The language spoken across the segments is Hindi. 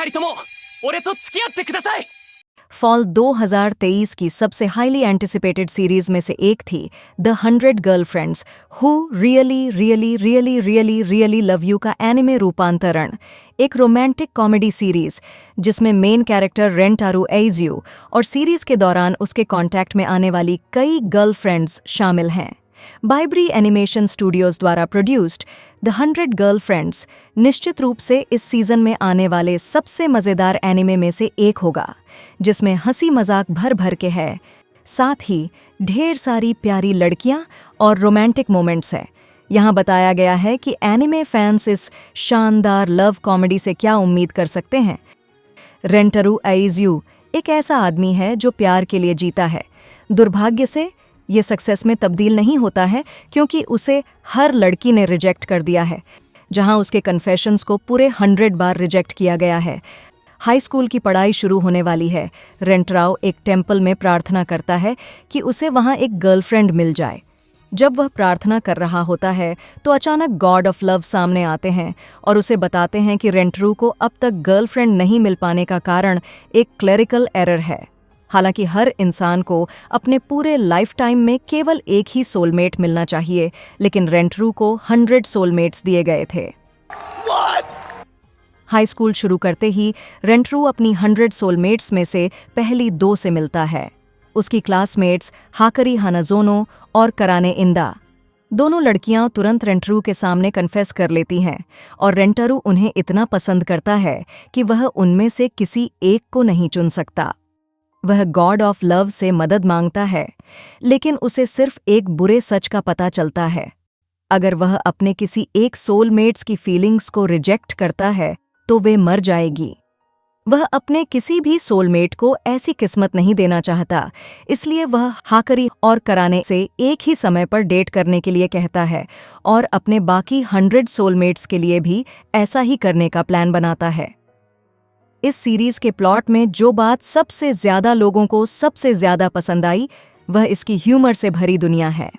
二人とも俺と付き合ってください。फॉल 2023 की सबसे हाईली एंटिसिपेटेड सीरीज में से एक थी the 100 girlfriends who really really really really really love you का एनिमे रूपांतरण, एक रोमांटिक कॉमेडी सीरीज जिसमें मेन कैरेक्टर रेंटारू एइज़ू और सीरीज के दौरान उसके कांटेक्ट में आने वाली कई गर्लफ्रेंड्स शामिल हैं। बाइब्री एनिमेशन स्टूडियोज द्वारा प्रोड्यूस्ड द 100 गर्लफ्रेंड्स निश्चित रूप से इस सीजन में आने वाले सबसे मज़ेदार एनिमे में से एक होगा, जिसमें हंसी मजाक भर भर के है, साथ ही ढेर सारी प्यारी लड़कियां और रोमांटिक मोमेंट्स है। यहाँ बताया गया है कि एनिमे फैंस इस शानदार लव कॉमेडी से क्या उम्मीद कर सकते हैं। रेंटारू एइज़ू एक ऐसा आदमी है जो प्यार के लिए जीता है। दुर्भाग्य से ये सक्सेस में तब्दील नहीं होता है क्योंकि उसे हर लड़की ने रिजेक्ट कर दिया है। जहां उसके कन्फेशंस को पूरे 100 बार रिजेक्ट किया गया है। हाई स्कूल की पढ़ाई शुरू होने वाली है। रेंटारू एक टेम्पल में प्रार्थना करता है कि उसे वहां एक गर्लफ्रेंड मिल जाए। जब वह प्रार्थना कर रहा होता है तो अचानक गॉड ऑफ लव सामने आते हैं और उसे बताते हैं कि रेंटारू को अब तक गर्लफ्रेंड नहीं मिल पाने का कारण एक क्लेरिकल एरर है। हालांकि हर इंसान को अपने पूरे लाइफ टाइम में केवल एक ही सोलमेट मिलना चाहिए, लेकिन रेंटारू को 100 सोलमेट्स दिए गए थे। हाई स्कूल शुरू करते ही रेंटारू अपनी 100 सोलमेट्स में से पहली 2 से मिलता है। उसकी क्लासमेट्स हाकरी हानाज़ोनो और कराने इंदा। दोनों लड़कियां तुरंत रेंटारू के सामने कन्फेस कर लेती हैं और रेंटारू उन्हें इतना पसंद करता है कि वह उनमें से किसी एक को नहीं चुन सकता। वह गॉड ऑफ लव से मदद मांगता है, लेकिन उसे सिर्फ एक बुरे सच का पता चलता है। अगर वह अपने किसी एक सोलमेट्स की फीलिंग्स को रिजेक्ट करता है तो वे मर जाएगी। वह अपने किसी भी सोलमेट को ऐसी किस्मत नहीं देना चाहता, इसलिए वह हाकरी और कराने से एक ही समय पर डेट करने के लिए कहता है और अपने बाकी 100 सोलमेट्स के लिए भी ऐसा ही करने का प्लान बनाता है। इस सीरीज के प्लॉट में जो बात सबसे ज्यादा लोगों को सबसे ज्यादा पसंद आई वह इसकी ह्यूमर से भरी दुनिया है।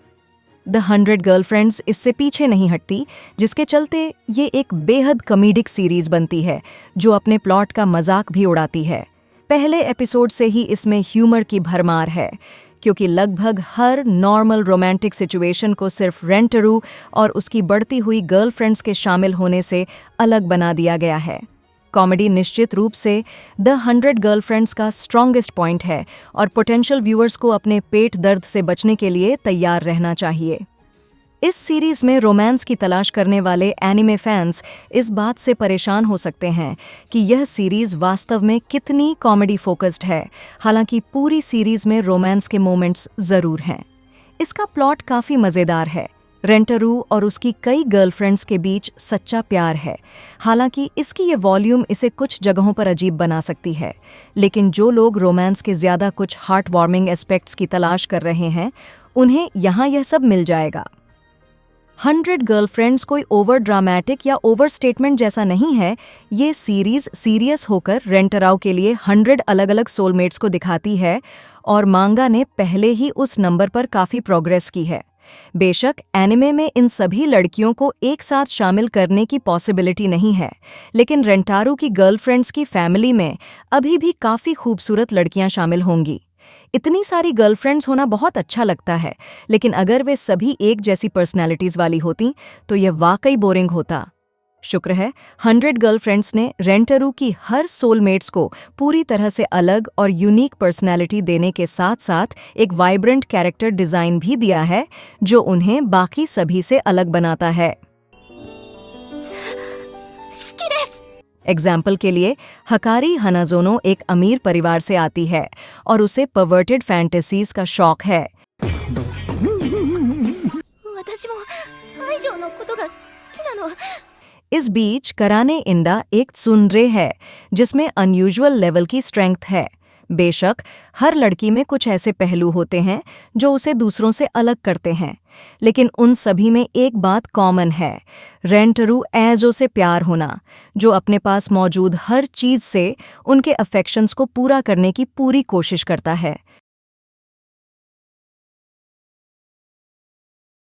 द 100 गर्लफ्रेंड्स इससे पीछे नहीं हटती, जिसके चलते ये एक बेहद कॉमेडिक सीरीज बनती है जो अपने प्लॉट का मजाक भी उड़ाती है। पहले एपिसोड से ही इसमें ह्यूमर की भरमार है, क्योंकि लगभग हर नॉर्मल रोमांटिक सिचुएशन को सिर्फ रेंटारू और उसकी बढ़ती हुई गर्लफ्रेंड्स के शामिल होने से अलग बना दिया गया है। कॉमेडी निश्चित रूप से द 100 गर्लफ्रेंड्स का स्ट्रॉन्गेस्ट पॉइंट है और पोटेंशियल व्यूअर्स को अपने पेट दर्द से बचने के लिए तैयार रहना चाहिए। इस सीरीज में रोमांस की तलाश करने वाले एनिमे फैंस इस बात से परेशान हो सकते हैं कि यह सीरीज वास्तव में कितनी कॉमेडी फोकस्ड है। हालांकि पूरी सीरीज में रोमांस के मोमेंट्स जरूर हैं। इसका प्लॉट काफ़ी मज़ेदार है। रेंटारू और उसकी कई गर्लफ्रेंड्स के बीच सच्चा प्यार है। हालांकि इसकी ये वॉल्यूम इसे कुछ जगहों पर अजीब बना सकती है, लेकिन जो लोग रोमांस के ज़्यादा कुछ हार्ट वार्मिंग एस्पेक्ट्स की तलाश कर रहे हैं उन्हें यहाँ यह सब मिल जाएगा। 100 गर्लफ्रेंड्स कोई ओवर ड्रामेटिक या ओवर स्टेटमेंट जैसा नहीं है। ये सीरीज सीरियस होकर रेंटारू के लिए 100 अलग अलग सोलमेट्स को दिखाती है और मांगा ने पहले ही उस नंबर पर काफ़ी प्रोग्रेस की है। बेशक एनिमे में इन सभी लड़कियों को एक साथ शामिल करने की पॉसिबिलिटी नहीं है, लेकिन रेंटारू की गर्लफ्रेंड्स की फैमिली में अभी भी काफ़ी खूबसूरत लड़कियां शामिल होंगी। इतनी सारी गर्लफ्रेंड्स होना बहुत अच्छा लगता है, लेकिन अगर वे सभी एक जैसी पर्सनैलिटीज़ वाली होती तो यह वाकई बोरिंग होता। शुक्र है 100 गर्लफ्रेंड्स ने रेंटारू की हर सोलमेट्स को पूरी तरह से अलग और यूनिक पर्सनैलिटी देने के साथ साथ एक वाइब्रेंट कैरेक्टर डिज़ाइन भी दिया है जो उन्हें बाकी सभी से अलग बनाता है। एग्जाम्पल के लिए हकारी हानाज़ोनो एक अमीर परिवार से आती है और उसे परवर्टेड फैंटेसीज का शौक है। इस बीच कराने इंडा एक त्सुंड्रे है जिसमें अनयूजुअल लेवल की स्ट्रेंथ है। बेशक हर लड़की में कुछ ऐसे पहलू होते हैं जो उसे दूसरों से अलग करते हैं, लेकिन उन सभी में एक बात कॉमन है, रेंटारू एइज़ू से प्यार होना, जो अपने पास मौजूद हर चीज़ से उनके अफेक्शंस को पूरा करने की पूरी कोशिश करता है।